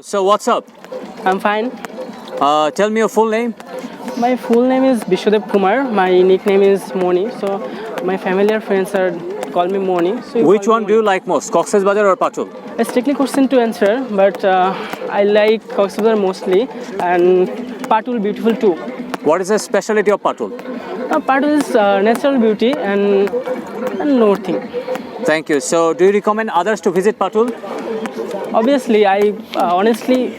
So what's up? I'm fine. Tell me your full name. My full name is Bishodev Kumar. My nickname is Moni. So my familiar friends call me Moni. So Which one do you like most, Cox's Bazar or Patul? It's strictly question to answer, but I like Cox's Bazar mostly, and Patul beautiful too. What is the specialty of Patul? Patul is natural beauty and no thing. Thank you. So do you recommend others to visit Patul? Obviously, I honestly.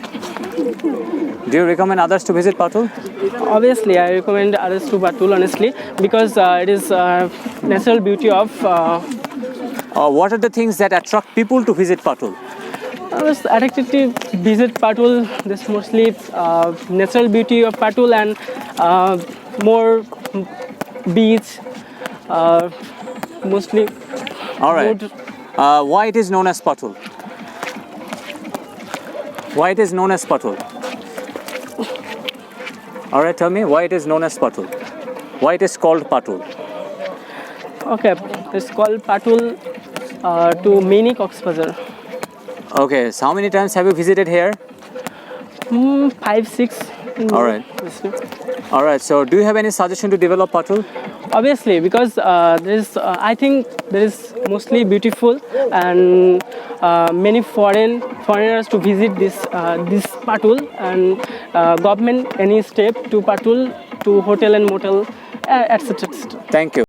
Do you recommend others to visit Patul? Obviously, I recommend others to Patul honestly because it is natural beauty of. What are the things that attract people to visit Patul? I was attracted to visit Patul. This mostly natural beauty of Patul and more beach, mostly. All right. Why it is known as Patul? Why it is known as Patul? All right, tell me why it is known as Patul. Why it is called Patul? Okay, it's called Patul to mini Cox's Bazar. Okay, so how many times have you visited here? 5, 6. All right. All right. So, do you have any suggestion to develop Patul? Obviously, because I think there is mostly beautiful and many foreigners to visit this Patul, and government any step to Patul to hotel and motel, etc. Thank you.